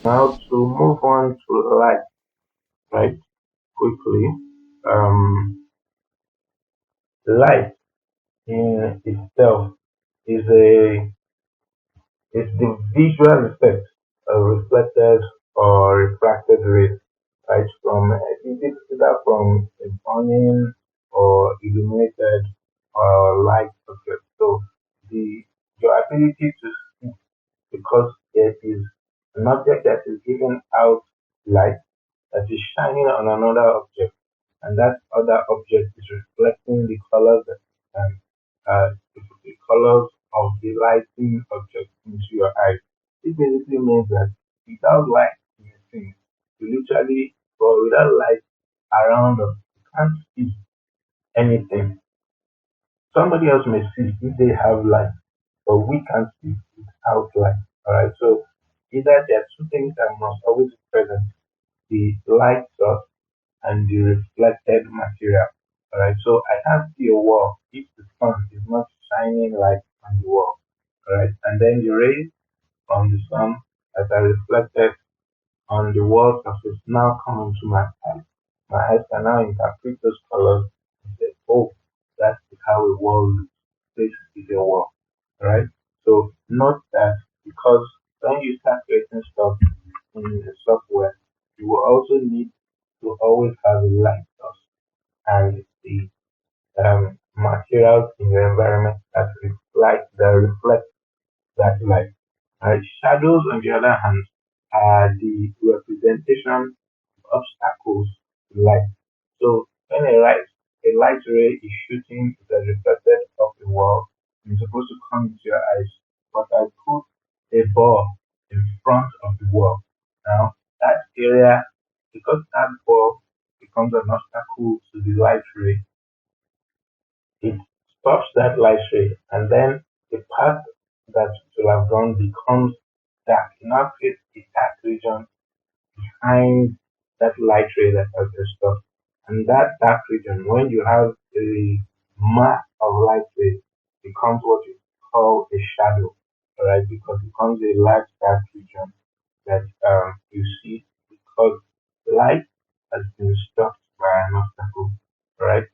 Now to move on to light, right? Quickly, light in itself is a is the visual effect of reflected or refracted rays, right? From either from a burning or illuminated or light object. So the your ability to see, because there is an object that is giving out light that is shining on another object, and that other object is reflecting the colors that the colors of the lighting object into your eyes. It basically means that without light in the scene, you literally, or without light around us, you can't see anything. Somebody else may see if they have light, but we can't see without light. Alright, so either there are two things that must always be present: the light source and the reflected material. Alright, so I can't see a wall if the sun is not shining light on the wall. Alright, and then the rays from the sun that are reflected on the wall surface now come into my eyes. My eyes can now interpret those colors and say, oh, that's how a wall looks. This is a wall. Alright, so note that, because when you start creating stuff in the software, you will also need to always have a light source and the materials in your environment that reflect that light. Shadows, on the other hand, are the representation of obstacles to light. So when a light ray is shooting, it is reflected off the wall, it's supposed to come into your eyes. But I put a ball in front of the wall. Now that area, because that ball becomes an obstacle to the light ray, it stops that light ray, and then the path that it will have gone becomes dark. It now creates a dark region behind that light ray that has been stopped. And that dark region, when you have a mass of light ray, becomes what you call a shadow, alright? Because it becomes a large dark region that you see because light has been stopped by an obstacle, right?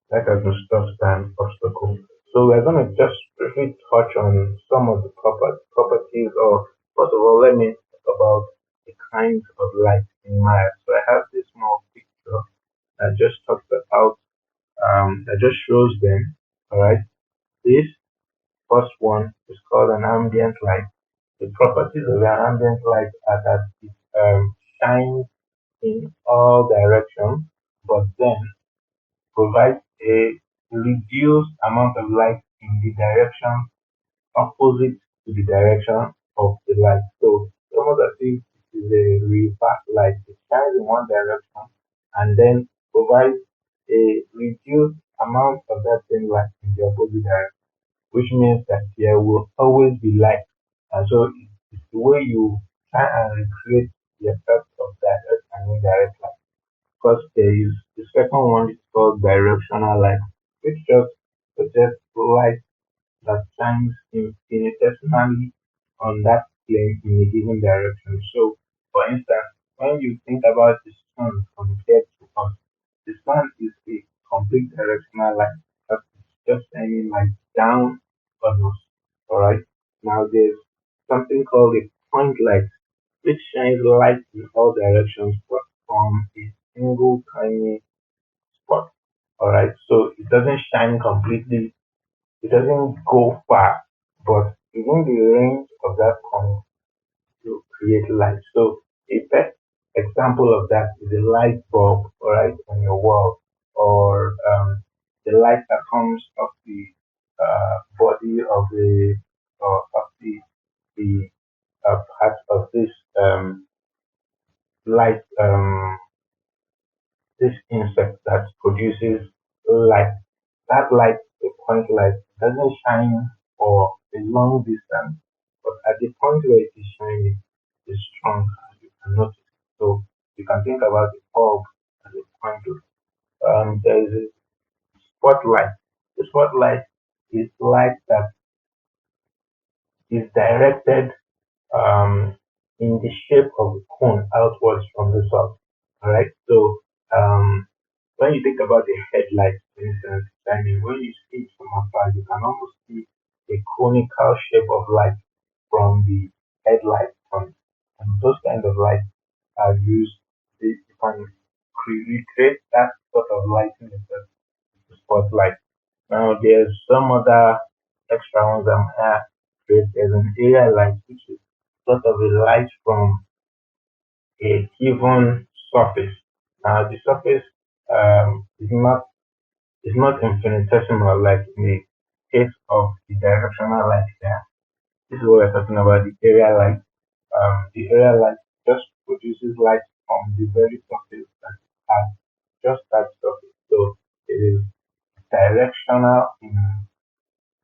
That has been stopped by an obstacle. So we're going to just briefly touch on some of the properties, or first of all, let me talk about the kinds of light in Maya. So I have this small picture that just talks about, that just shows them, alright. This first one is called an ambient light. The properties of an ambient light are that it shines in all directions, but then provides a reduced amount of light in the direction opposite to the direction of the light. So it's almost as if it is a reverse light. It shines in one direction and then provides a reduced amount of that same light in the opposite direction, which means that there will always be light. And so it's the way you try and recreate the effect of direct and indirect light. Because there is the second one is called directional light, which just suggests light that shines infinitesimally on that plane in a given direction. So, for instance, when you think about the sun compared to us, the sun is a complete directional light that is just shining light down on us. Alright? Now there's something called a point light, which shines light in all directions but from a single tiny spot. Alright, so it doesn't shine completely, it doesn't go far, but within the range of that point to create light. So a best example of that is a light bulb, alright, on your wall, or the light that comes off the body of of the part of this light, this insect that produces light. That light, a point light, doesn't shine for a long distance, but at the point where it is shining, it's strong, as you can notice. So you can think about the bulb as a point light. There is a spotlight. The spotlight is light that is directed um, in the shape of a cone outwards from the source. Alright, so when you think about a headlight, for instance, I mean, when you see it from afar, you can almost see a conical shape of light from the headlight on. And those kind of lights are used, you can recreate that sort of lighting effect with spotlight. Now, there's some other extra ones that Maya create. There's an area light, which is sort of a light from a given surface. Now, the surface is not infinitesimal like in the case of the directional light here. This is what we're talking about, the area light. The area light just produces light from the very surface that it has, just that surface. So it is directional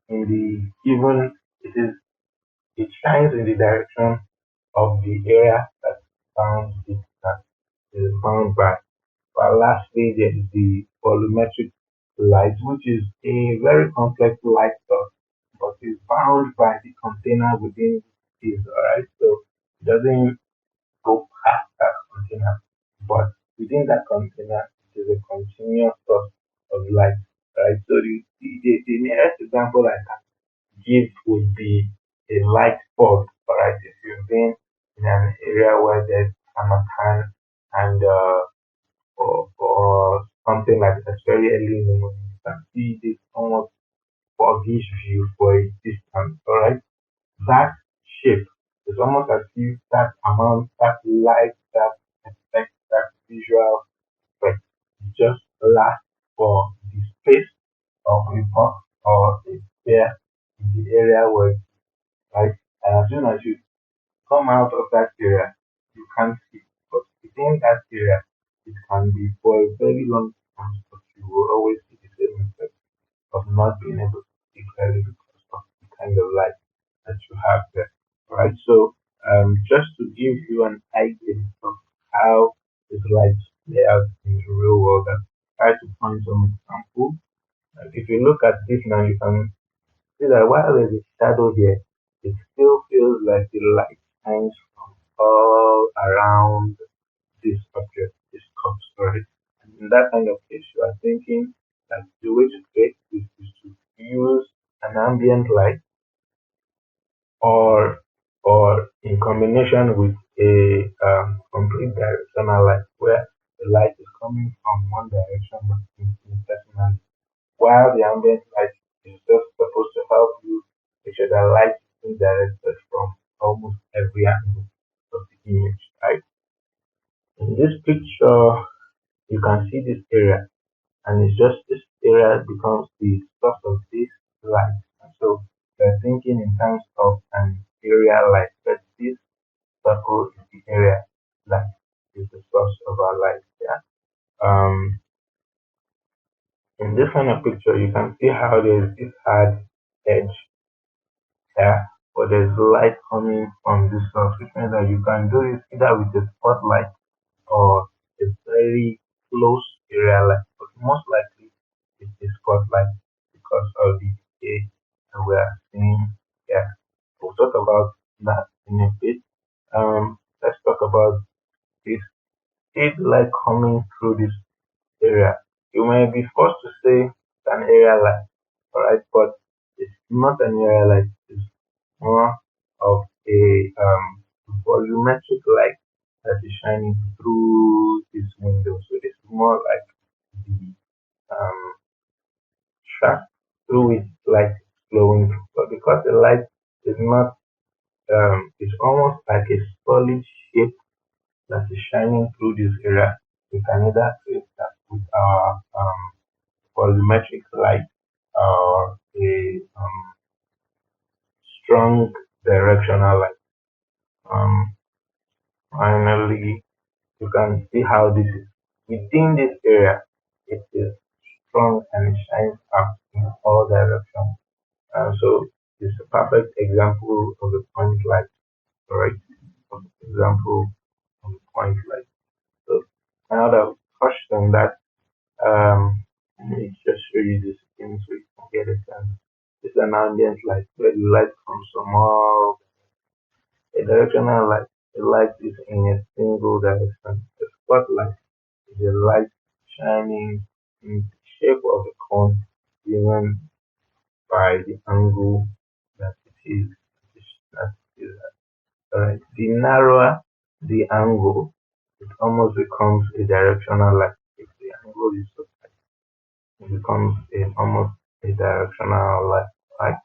in the given, it shines in the direction of the area that is bound by. But lastly, there is the volumetric light, which is a very complex light source, but is bound by the container within it. Alright, so it doesn't go past that container, but within that container, it is a continuous source of light. Right, so the nearest example I can give would be a light bulb. Alright, if you've been in an area where there's harmattan and or something like that, very early in the morning, you can see this almost foggish view for a distance. Alright, that shape is almost as if that amount, that light, that effect, that visual effect just lasts for the space of a box or a sphere in the area where, right? And as soon as you come out of that area, you can't see. But within that area, it can be for a very long time, but you will always see the same effect of not being able to see clearly because of the kind of light that you have there. Right? So just to give you an idea of how this light play out in the real world, and try to find some example. If you look at this now, you can see that while there's a shadow here, it still feels like the light shines from all around this object, this cup, sorry. And in that kind of case, you are thinking that the way to create this is to use an ambient light or or in combination with a complete directional light where the light is coming from one direction but infinitesimally, while the ambient light is just supposed to help you make sure that light is being directed from almost every angle of the image, right? In this picture, you can see this area, and it's just this area becomes the source of this light. And so we're thinking in terms of an area light, but this circle is the area light is the source of our light. Yeah. Um, in this kind of picture, you can see how there's this hard edge here, but there's light coming from this source, which means that you can do this either with a spotlight or a very close area light, but most likely it is spotlight because of the decay that we are seeing here. We'll talk about that in a bit. Let's talk about this heat light coming through this area. You may be forced to say it's an area light, alright, but it's not an area light, it's more of a volumetric light that is shining through this window. So it's more like the um, shaft through which light is flowing through. But because the light is not, it's almost like a solid shape that is shining through this area, we can either create that with our volumetric light or a strong directional light. Um, Finally, you can see how this is within this area. It is strong and it shines up in all directions. So it's a perfect example of the point light, right? Example of the point light. So now that we've touched on that, let me just show you this again so you can get it. And it's an ambient light where the light comes from all. It directional light. The light is in a single direction. The spotlight is a light shining in the shape of a cone given by the angle that it is. That it is at. Alright. The narrower the angle, it almost becomes a directional light. If the angle is so tight, it becomes almost a directional light. Right?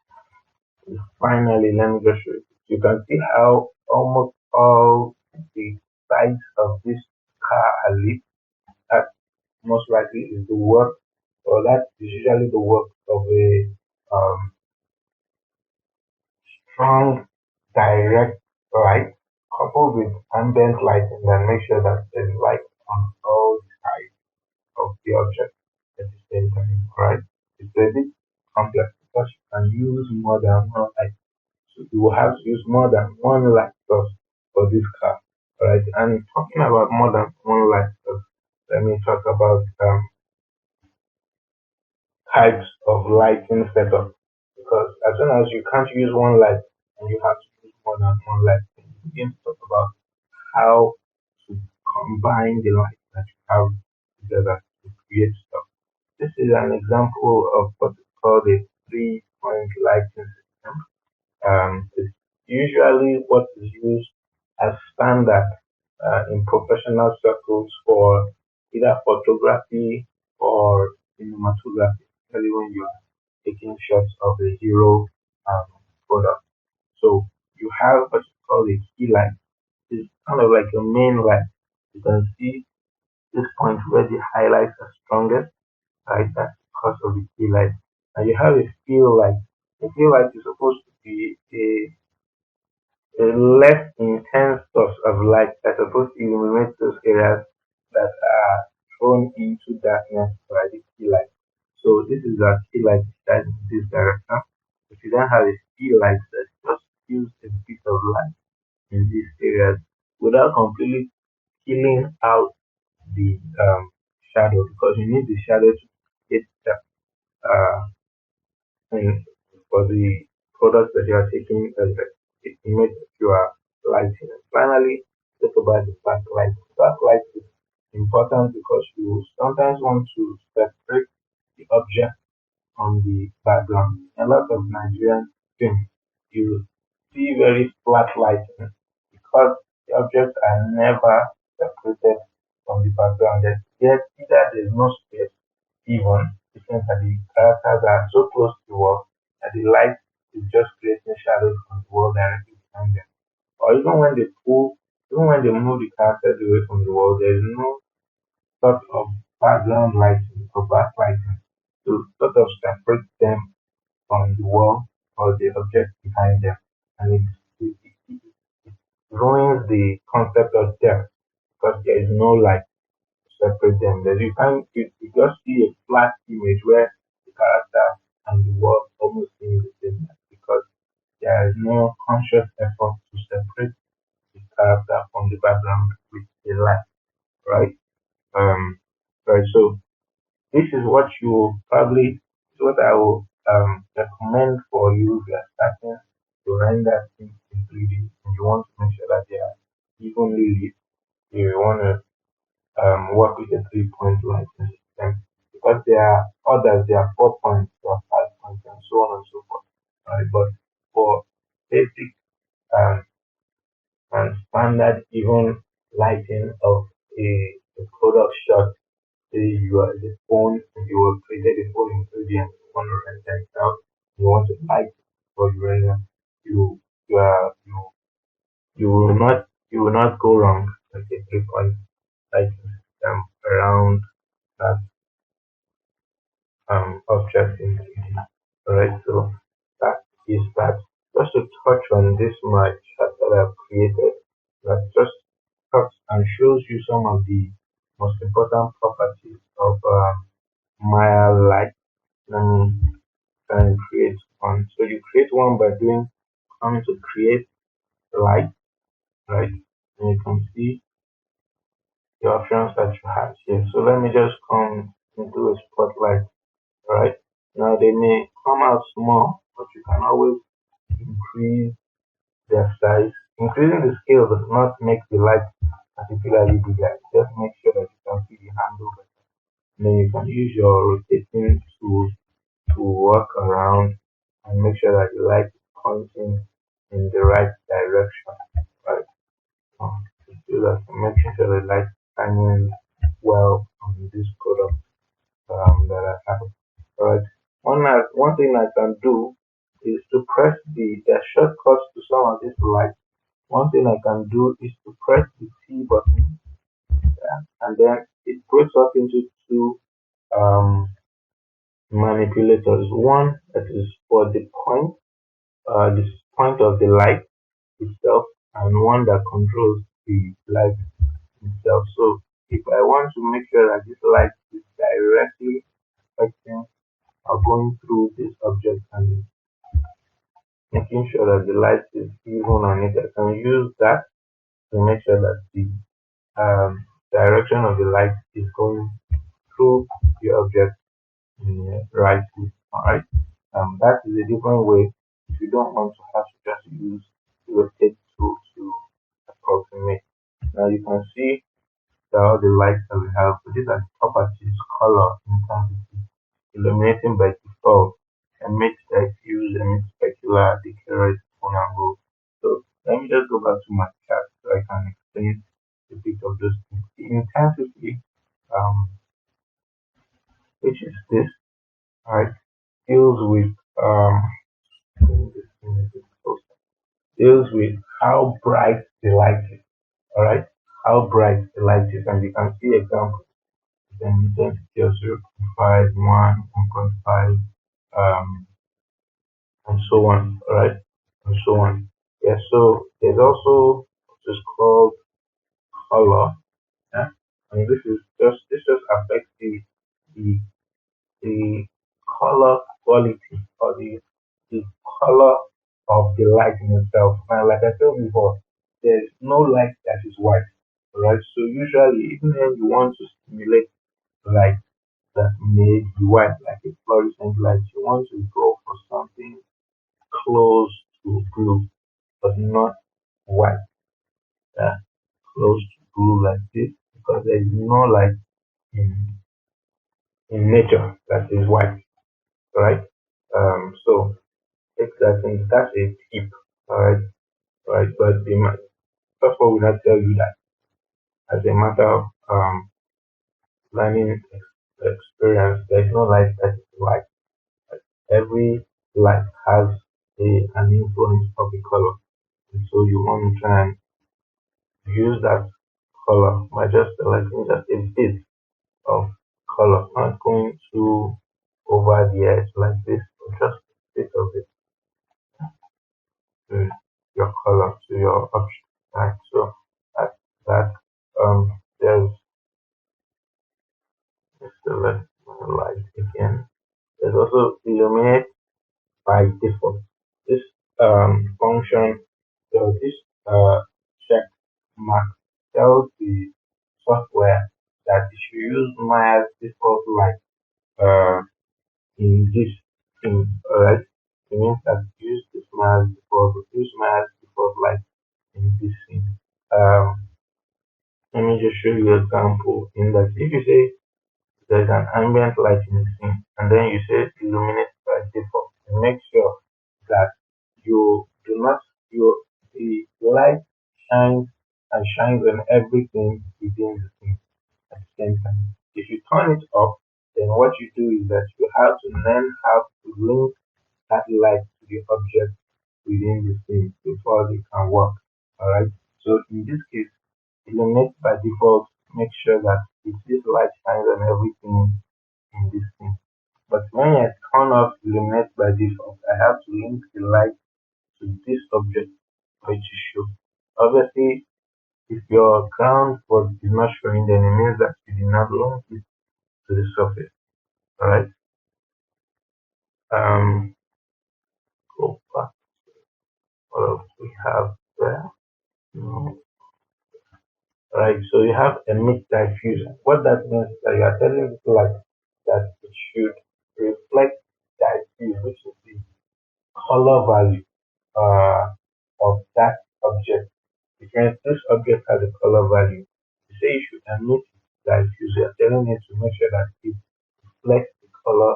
Finally, let me just show you. You can see how almost all the sides of this car are lit. That most likely is the work, or that is usually the work of a strong direct light coupled with ambient lighting that make sure that there's light on all sides of the object at the same time. Alright? It's a bit complex because you can use more than one light. So you will have to use more than one light source for this car. Alright, and talking about more than one light source, let me talk about types of lighting setup. Because as soon as you can't use one light and you have to use more than one light, then you begin to talk about how to combine the lights that you have together to create stuff. This is an example of what is called a 3-point lighting system. It's usually what is used as standard in professional circles for either photography or cinematography, especially when you are taking shots of a hero um, product. So you have what is called a key light. It's kind of like a main light. You can see this point where the highlights are strongest, right? That's because of the key light. And you have a fill light. The fill light is supposed to be a less intense source of light that's supposed to illuminate those areas that are thrown into darkness by the key light. So this is our key light that in this direction. If you then have a key light that just gives a bit of light in these areas without completely killing out the shadow, because you need the shadow to hit the uh, and for the products that you are taking the image that you are lighting. And finally, talk about the backlight. Backlight is important because you sometimes want to separate the object from the background. A lot of Nigerian films, you see very flat lighting because the objects are never separated from the background. Either there's no space even, which means that the characters are so close to the wall that the light is just creating shadows on the wall directly behind them. Or even when they move the characters away from the wall, there is no sort of background lighting or backlighting to sort of separate them from the wall or the object behind them. And it ruins the concept of depth because there is no light separate them. Then you just see a flat image where the character and the world almost seem the same because there is no conscious effort to separate the character from the background with a light, right? Um, right. So this is what you probably is what I will recommend for you if you are starting to render things in 3D and you want to make sure that they are evenly lit. You want to work with a 3-point lighting system because there are others, there are 4 points, there are 5 points, and so on and so forth. Right? But for basic um, and standard even lighting of a product shot, say you are the phone and you have created a phone in 3D and you want to render it out, you want to light it for you render, you you are you will not go wrong with a 3-point lighting system around that object in 3D. Alright, so that is that. Just to touch on this my chart that I've created, that just talks and shows you some of the most important properties of Maya light. Let me try and create one. So you create one by coming to create light, right? And you can see the options that you have here. So let me just come into a spotlight, right? Now they may come out small, but you can always increase their size Increasing the scale does not make the light particularly bigger. Just make sure that you can see the handle better. Then you can use your rotating tool to work around and make sure that the light is pointing in the right direction. Right. To do that, making sure the light is shining well on this product that I have. Alright. One thing I can do is to press the shortcuts to some of these lights. One thing I can do is to press the T button, and then it breaks up into two um, manipulators. One that is for the this point of the light itself, and one that controls the light itself. So if I want to make sure that this light is directly affecting or going through this object and making sure that the light is even on it, I can use that to make sure that the direction of the light is going through the object rightly. Alright. That is a different way if you don't want to have to just use the rotate tool to approximate. Now you can see all the lights that we have. So these are the properties: color, intensity, illuminating by default, emit diffuse, emit specular, decay, phone angle. So let me just go back to my chart so I can explain a bit of those things. The intensity, um, which is this, right, deals with deals with how bright the light is. All right, how bright the light is, and you can see examples. Then intensity of 0.5, 1.5, and so on. All right, and so on. Yeah. So there's also what is called color. Yeah, and this just affects the the color quality or the color of the light in itself. Now, like I told before, there's no light that is white. Right? So usually, even when you want to stimulate light that may be white, like a fluorescent light, you want to go for something close to blue, but not white. Yeah? Close to blue like this, because there is no light in nature that is white. Right? So exactly, that's a tip. Alright, right. But that's what we not tell you that as a matter of learning experience, there's no light that is white. Every light has an influence of the color. And so you want to try and use that color by just selecting just a bit of color, not going too over the edge like this, but just a bit of it to your color, to your option. Right. So that's that. There's select light again. There's also illuminate by default. This function, so this check mark tells the software that it should use Maya's default light in this thing. Alright, it means that use Maya's default light in this thing. Let me just show you an example in that if you say there's an ambient light in the scene and then you say illuminate by default, and make sure that you do not the light shines and shines on everything within the scene at the same time. If you turn it off, then what you do is that you have to then have to link that light to the object within the scene before they can work. Alright. So in this case, illuminate by default, make sure that it is light shines on everything in this thing. But when I turn off illuminate by default, I have to link the light to this object for it to show. Obviously, if your ground is not showing, then it means that you did not link it to the surface. Alright. Go back. What else we have there? No. Right, so you have a mid diffuse. What that means is that you are telling the light that it should reflect diffuse, which is the color value of that object And this object has a color value. You say you should emit that you are telling it to make sure that it reflects the color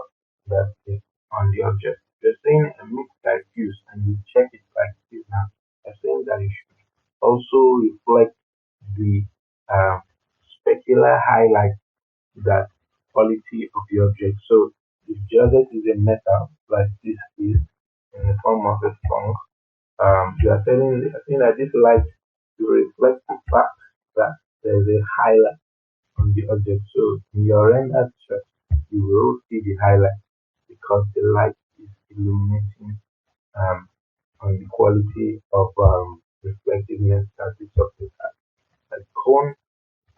that is on the object. You're saying emit diffuse and you check it like this now. You're saying that it should also reflect the um, specular highlight, that quality of the object. So if the object is a metal like this is in the form of a trunk, you are saying that this light will reflect the fact that there is a highlight on the object. So in your rendered shot, you will see the highlight because the light is illuminating on the quality of reflectiveness that this object has. Like cone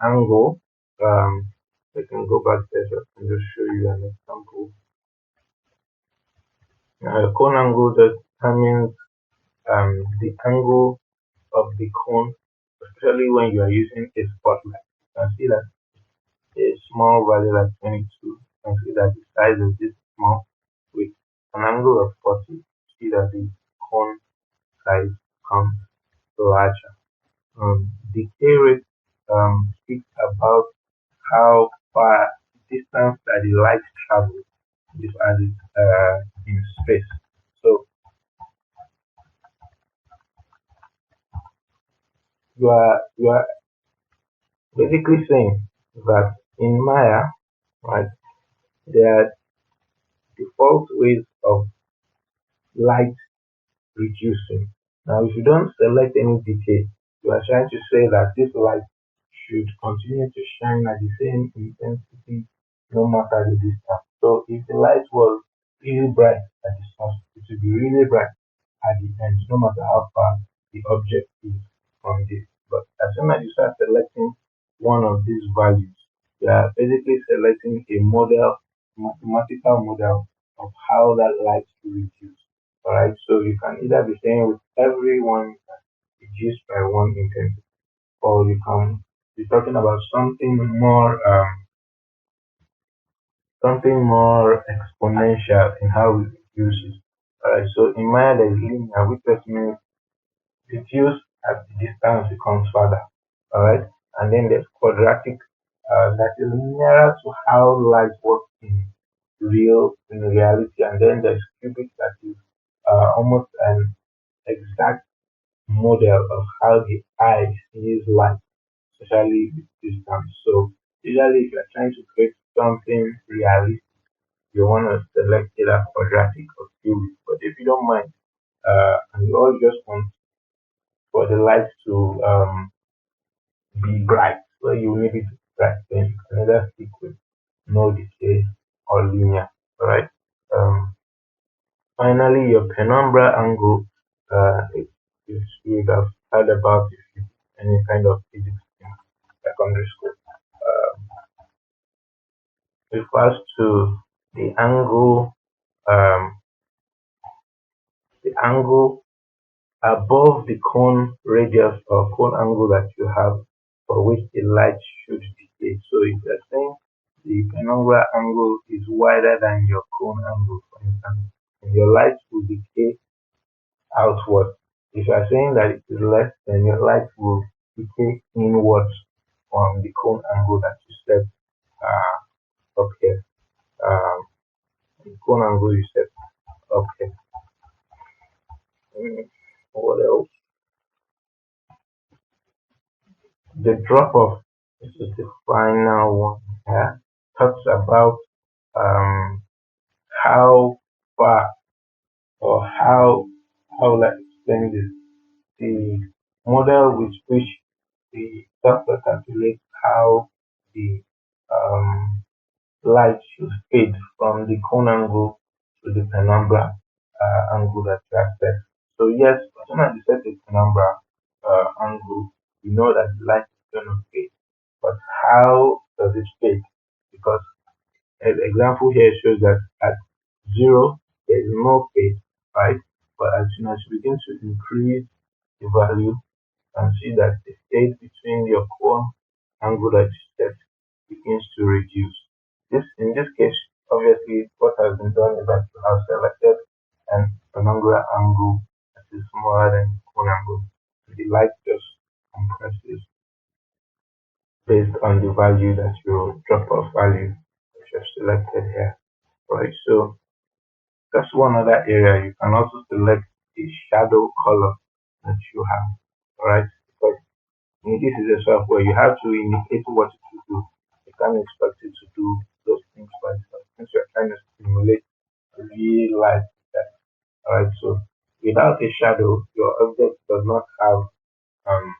angle, I can go back there so I can just show you an example. Cone angle determines the angle of the cone, especially when you are using a spotlight. You can see that a small value like 22, you can see that the size of this small with an angle of 40, you see that the cone size becomes larger. Decay rate speaks about how far distance that the light travels if as it in space. So you are basically saying that in Maya, right, there are default ways of light reducing. Now, if you don't select any decay, you are trying to say that this light should continue to shine at the same intensity no matter the distance. So if the light was really bright at the source, it will be really bright at the end, no matter how far the object is from this. But as soon as you start selecting one of these values, you are basically selecting a model, mathematical model of how that light will reduce. Alright, so you can either be saying with everyone reduced by one intensity, or you can be talking about something more exponential in how we reduce it. Alright, so in Maya there is linear, which just means reduce as the distance becomes further. Alright, and then there's quadratic, that is linear to how light works in reality, and then there's cubic, that is almost an exact model of how the eye sees light, especially with distance. So usually if you're trying to create something realistic, you want to select either quadratic or cubic. But if you don't mind, and you all just want for the light to be bright, so you need it to be bright, then you can either stick with no decay or linear. Alright. Um, Finally, your penumbra angle, is you would have heard about if you any kind of physics in secondary school. Refers to the angle, um, the angle above the cone radius or cone angle that you have for which the light should decay. So if you're saying the penumbra angle is wider than your cone angle, for instance, and your light will decay outward. If you are saying that it is less, then your light will decay inwards from the cone angle that you set up here. Um, the cone angle you set up here. What else? The drop off, this is the final one here, talks about um, how far, or how will I explain this? The model with which the software calculates how the um, light should fade from the cone angle to the penumbra angle that you have set. So yes, as soon as you set the penumbra angle, you know that the light is going to fade. But how does it fade? Because an example here shows that at 0 there is no fade, right? But as soon as you begin to increase the value, and see that the space between your cone angle that you set begins to reduce. In this case, obviously, what has been done is that you have selected an angular angle that is smaller than the cone angle. The light just just one other area, you can also select the shadow color that you have. Alright, because this is a software, you have to indicate what it will do. You can't expect it to do those things by itself since you're trying to simulate real life. Alright, so without a shadow, your object does not have um,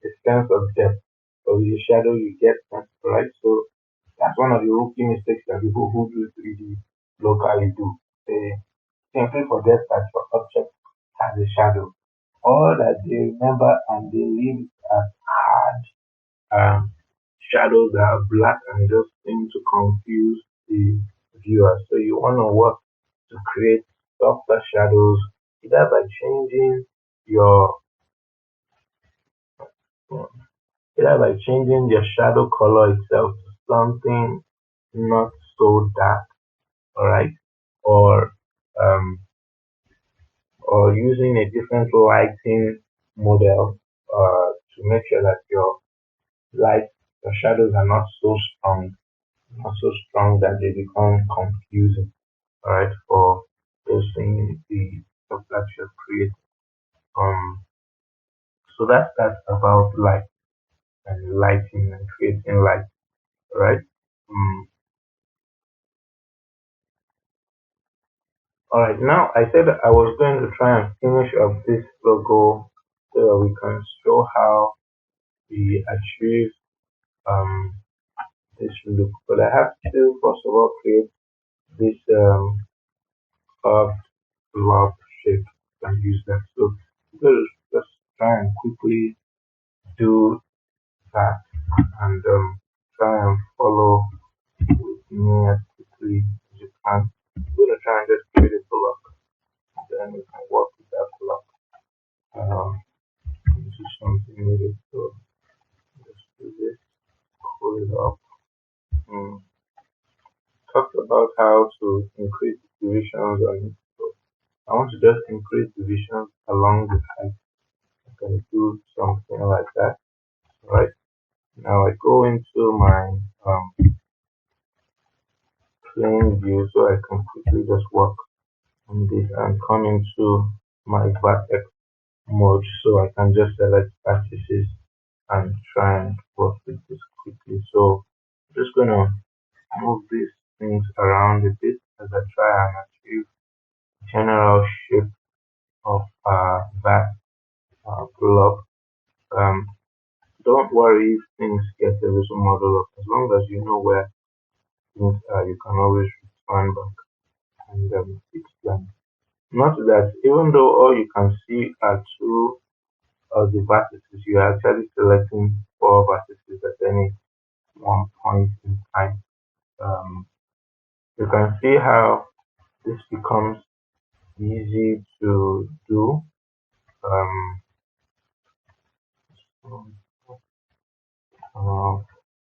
a sense of depth. But with a shadow, you get that, right? So that's one of the rookie mistakes that people who do 3D locally do. They simply forget that your object has a shadow, or that they remember and they leave it as hard shadows that are black and just seem to confuse the viewer. So you want to work to create softer shadows, either by changing your either by changing the shadow color itself to something not so dark, alright, or um, or using a different lighting model to make sure that your shadows are not so strong that they become confusing, alright, for those things the stuff that you create. Um, so that's about light and lighting and creating light, right? Um, all right, now I said I was going to try and finish up this logo so that we can show how we achieve um, this look. But I have to first of all create this curved blob shape and use that. So I'm going to just try and quickly do that and try and follow with me as quickly as you can. I'm going to try and just create a block, and then we can work with that block into something needed. So let's do this, pull it up. Mm. Talked about how to increase divisions on it. So I want to just increase divisions along the height. I can do something like that. Right. Now I go into my plane view so I can quickly just work on this and come into my vertex mode so I can just select vertices and try and work with this quickly. So I'm just gonna move these things around a bit as I try and achieve general shape of that blob. Um, don't worry if things get a little muddled up. As long as you know where things are, you can always return back and fix them. Not that even though all you can see are two of the vertices, you are actually selecting four vertices at any one point in time. Um, you can see how this becomes easy to do. Um, uh,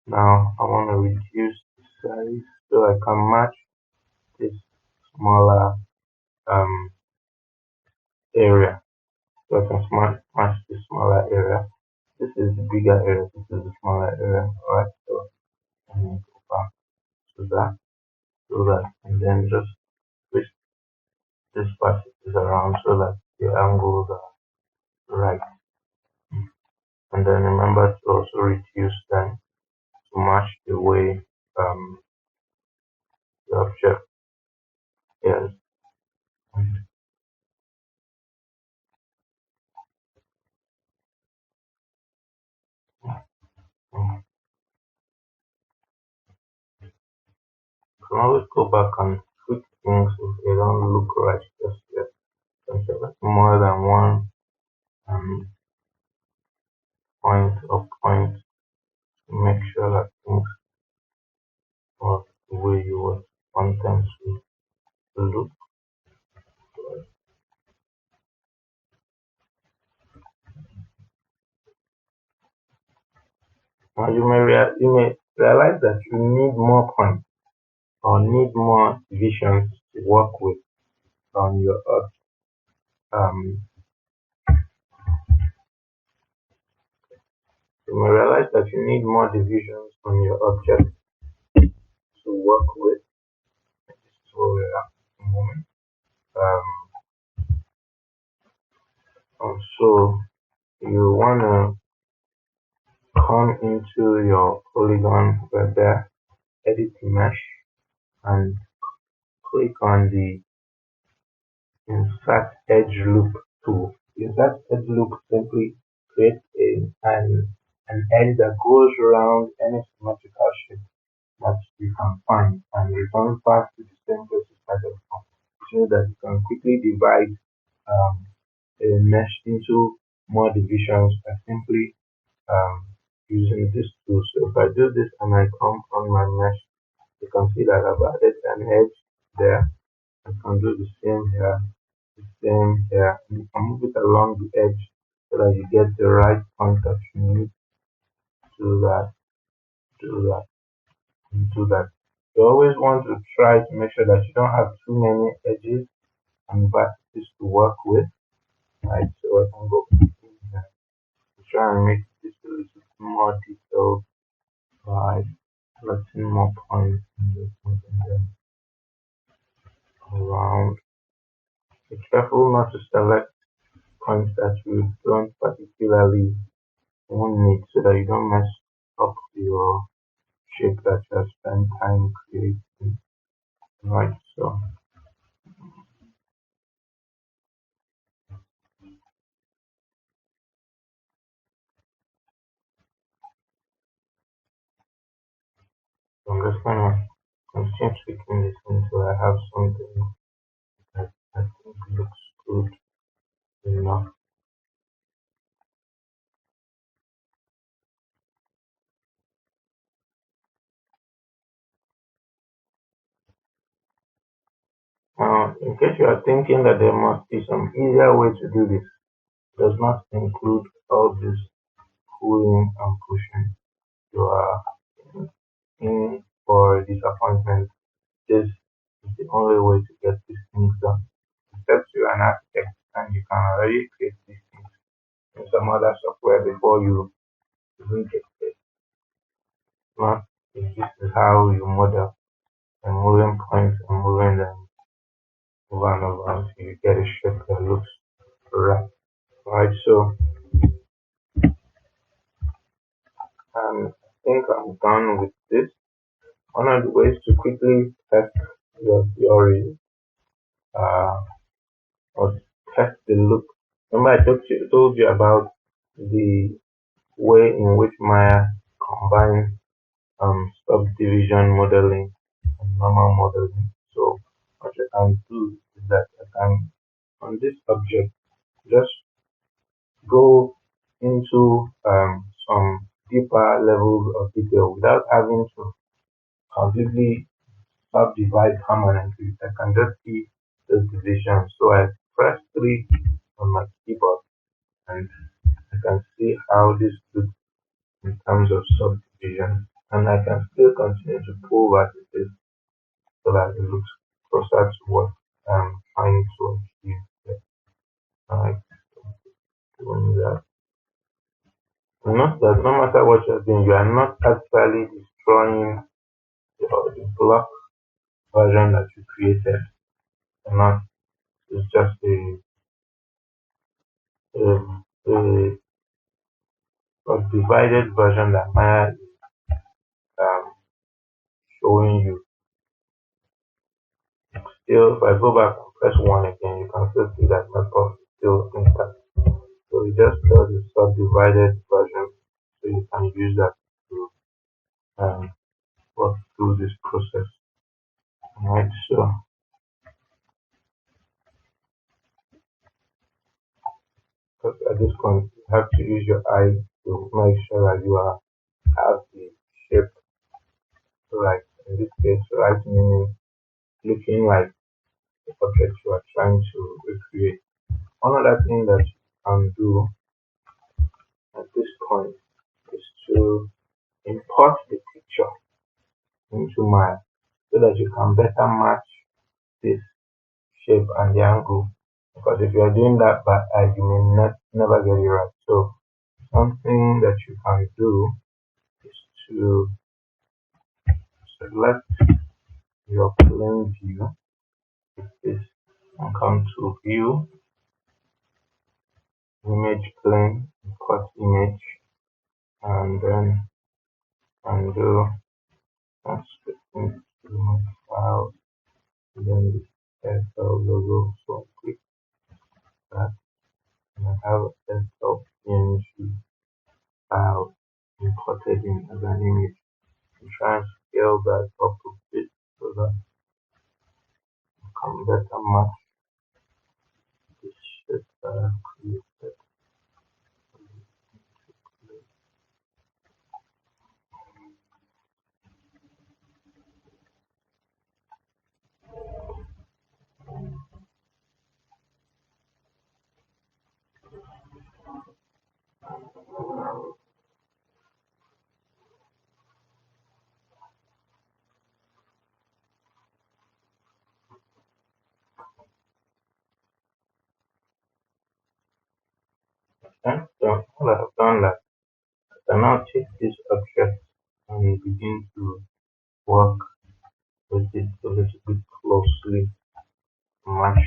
Now I want to reduce the size so I can match this smaller um, area. So I can match the smaller area. This is the bigger area. This is the smaller area. Alright, so I need to go back to that, so that, and then just twist this vertices around so that the angles are right. And then remember to also reduce them to match the way the object is. And, you can always go back and tweak things if they don't look right just yet. So select more than one um, point or point to make sure that things work the way you would want them to look. Now you may realize that you need more points or need more divisions to work with on your um you may realize that you need more divisions on your object to work with. This is where we're at. moment. Also, you want to come into your polygon right there, edit mesh, and click on the insert edge loop tool. Insert edge loop simply creates an edge that goes around any symmetrical shape that you can find and return back to the same place you started from, so that you can quickly divide um, a mesh into more divisions by simply um, using this tool. So if I do this and I come on my mesh, you can see that I've added an edge there. I can do the same here, the same here. You can move it along the edge so that you get the right point that you need. Do that, do that, and do that. You always want to try to make sure that you don't have too many edges and vertices to work with. Right, so I can go in here to try and make this a little more detailed. Right, selecting more points and just moving them around. Be careful not to select points that you don't particularly want need, so that you don't mess up your shape that you have spent time creating. Right, so I'm just gonna continue tweaking this until I have something that I think looks good enough. Now, in case you are thinking that there must be some easier way to do this, does not include all this pulling and pushing. You are in for disappointment. This is the only way to get these things done. Except you're an architect and you can already create these things in some other software before you even get it. Not if this is how you model and moving points and moving them over and over until you get a shape that looks right. Alright, so I think I'm done with this. One of the ways to quickly test your theory uh, or test the look. Remember I told you about the way in which Maya combines subdivision modeling and normal modeling. So what I can do is that I can, on this object, just go into some deeper levels of detail without having to completely subdivide permanently. I can just see the division. So I press 3 on my keyboard and I can see how this looks in terms of subdivision. And I can still continue to pull vertices so that it looks closer to what I'm trying to achieve. I like doing that. And note that no matter what you're doing, you are not actually destroying the block version that you created. And not, it's just a subdivided version that Maya is um, showing you. Still, if I go back and press 1 again, you can still see that my box is still intact. So we just got the subdivided version, so you can use that to work through this process. Alright, so at this point, you have to use your eye to make sure that you have the shape right. In this case, right meaning looking like the object you are trying to recreate. One other thing that you can do at this point is to import the picture into Maya so that you can better match this shape and the angle. Because if you are doing that by eye, you may never get it right. So something that you can do is to select your plane view this and come to view, image plane, import image, and then undo transcripting to my file, and then the SL logo. So click that, and I have a SL PNG file imported in as an image. I'm trying to scale that up a bit so that I can better match the shape that I've created. And so now that I've done that, I can now take this object and begin to work with it a little bit closely to match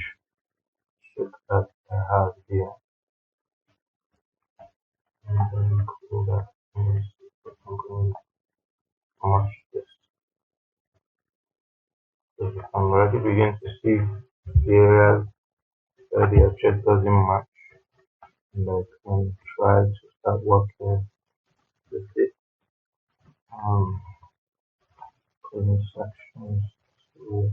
the shape that I have here. And then go back and see if I'm going to match this. So you can already begin to see the areas where the object doesn't match, and I can try to start working with it. Clean sections. So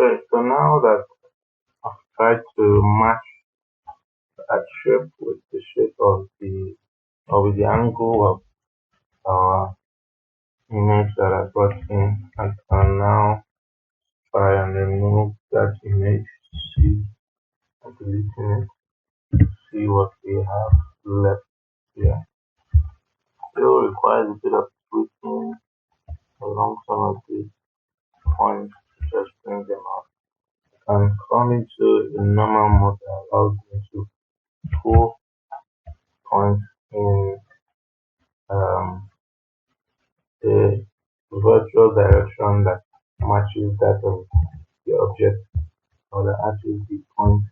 Okay, so now that I've tried to match that shape with the shape of the or with the angle of our image that I brought in, I can now try and remove that image, see and deleting it, see what we have left here. Still requires a bit of tweaking along some of the points to just bring them out. And come into the normal mode that allows me to pull points in the virtual direction that matches that of the object or that matches the point,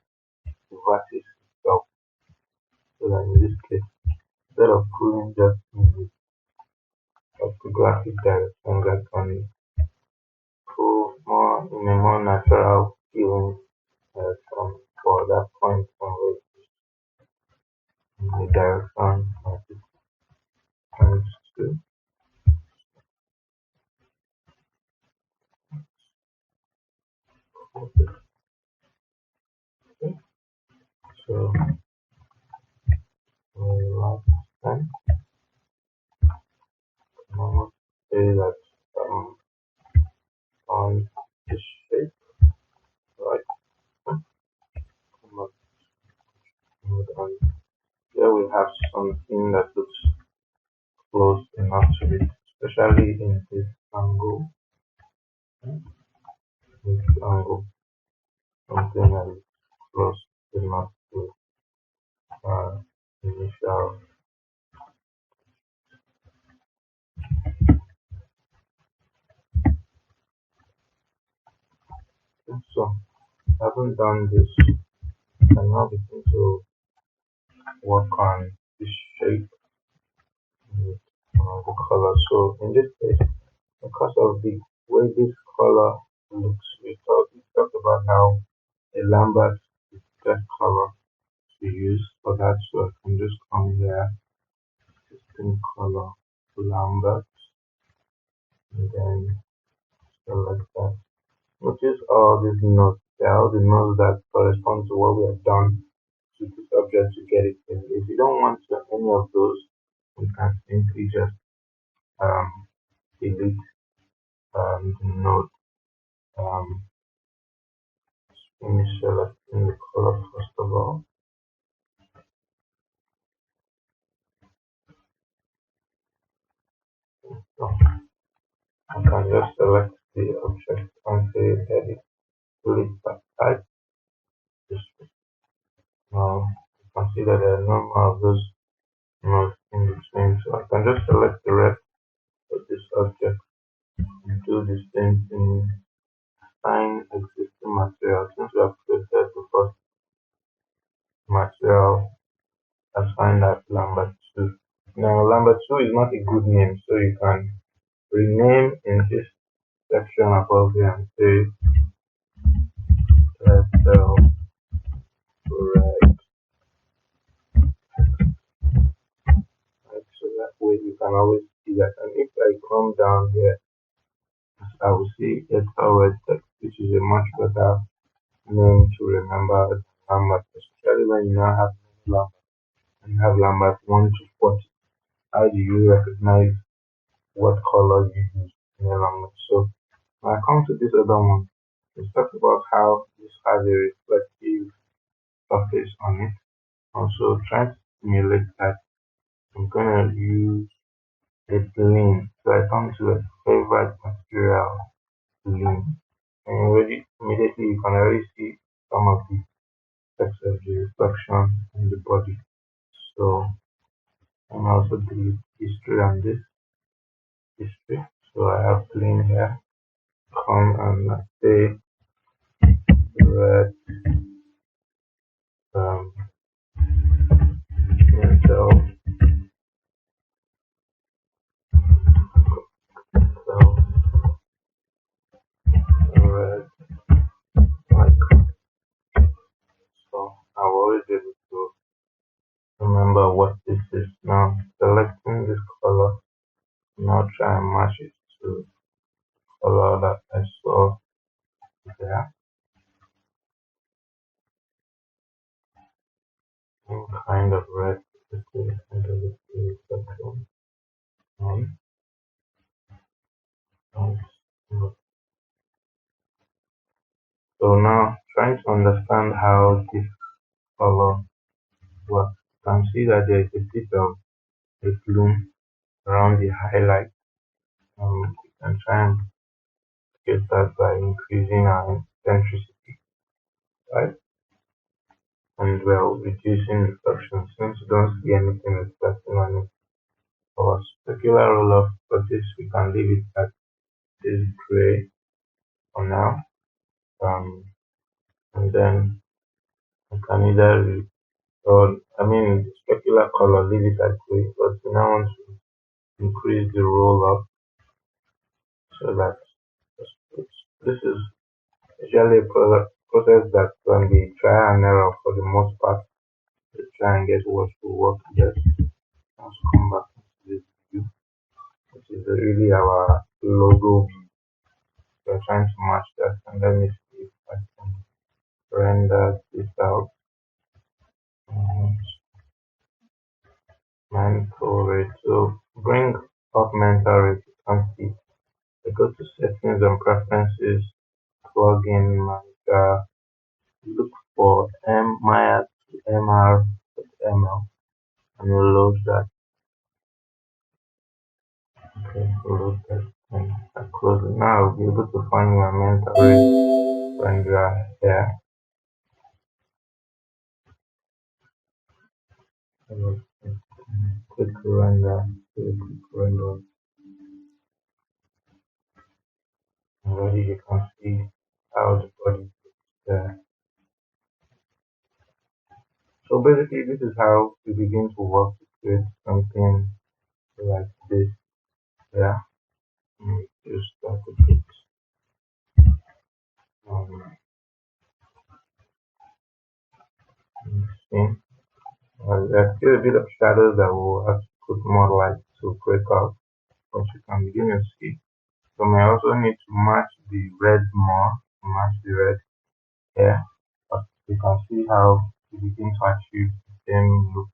the vertex itself. So that in this case, instead of pulling just in the orthographic direction, that can pull more in a more natural feeling for that point from which the direction that it points to. Okay. So last time, I must say that on the shape, right? And here we have something that looks close enough to it, especially in this angle. This angle, something that is close enough to initial. So, having done this, I can now begin to work on the shape with the color. So, in this case, because of the way this color looks, we talked about how a Lambert is the best color to use for that. So I can just come here, system color, Lambert, and then select that. Notice all these nodes. They are all the nodes that correspond to what we have done to this object to get it in. If you don't want any of those, we can simply just um, delete the node. Um, Finish selecting the color first of all. So I can just select the object and say edit, delete that type. Now you can see that there are no more of those nodes in between. So I can just select the rest of this object and do the same thing. Find existing material. Since we have created the first material, assign that Lambert 2. Now Lambert 2 is not a good name, so you can rename in this section above here and say let's red. Right, so that way you can always see that. And if I come down here, I will see Excel red text, which is a much better name to remember than Lambert, especially when you now have Lambert and you have Lambert 1 to 40. How do you recognize what color you use in a language? So when I come to this other one, let's talk about how this has a reflective surface on it. Also trying to simulate that, I'm gonna use a plane. So I come to a favorite material, plane. And immediately you can already see some of the effects of the reflection in the body. So I'm also delete history on this history. So I have plane here. Come and let's say red metal, so red icon. So I will always be able to remember what this is. Now selecting this color, now try and match it to the color that I saw there. kind of red spectrum. Um, um, so now trying to understand how this color works. You can see that there is a bit of a bloom around the highlight. You can try and get that by increasing our intensity, right? And well, reducing reflection since you don't see anything reflecting on it. For specular roll-off, for this we can leave it at this gray for now. And then we can either or I mean the specular color leave it at gray, but we now want to increase the roll-off so that this is usually a process that can be trial and error for the most part to try and get what will work best. Let's come back to this view, which is really our logo view. We're trying to match that, and let me see if I can render this out. Mental rate. So bring up mental rate. You can see. I go to settings and preferences, plugin manager, look for Maya to MR.ml, and we'll load that. Okay, we'll load that. And I close it. Now I'll be able to find my mental rate renderer here. Quick render, quick render. Already you can see how the body is there. So basically this is how we begin to work to create something like this. Yeah. Just start a bit. Um, see. There's still a bit of shadows that we'll have to put more light to break out, but you can begin to see. So we also need to match the red more, match the red here. But you can see how we begin to achieve the same look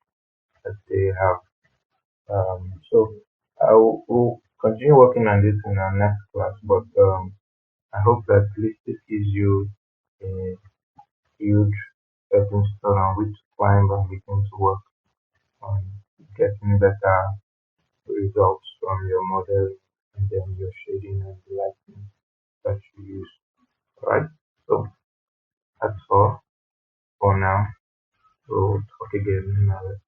that they have. So I will continue working on this in our next class, but I hope that at least this gives you a huge stepping stone on which to climb and begin to work on getting better results from your model and then your shading and the lighting that you use. Alright, so that's all for now. So we'll talk again in our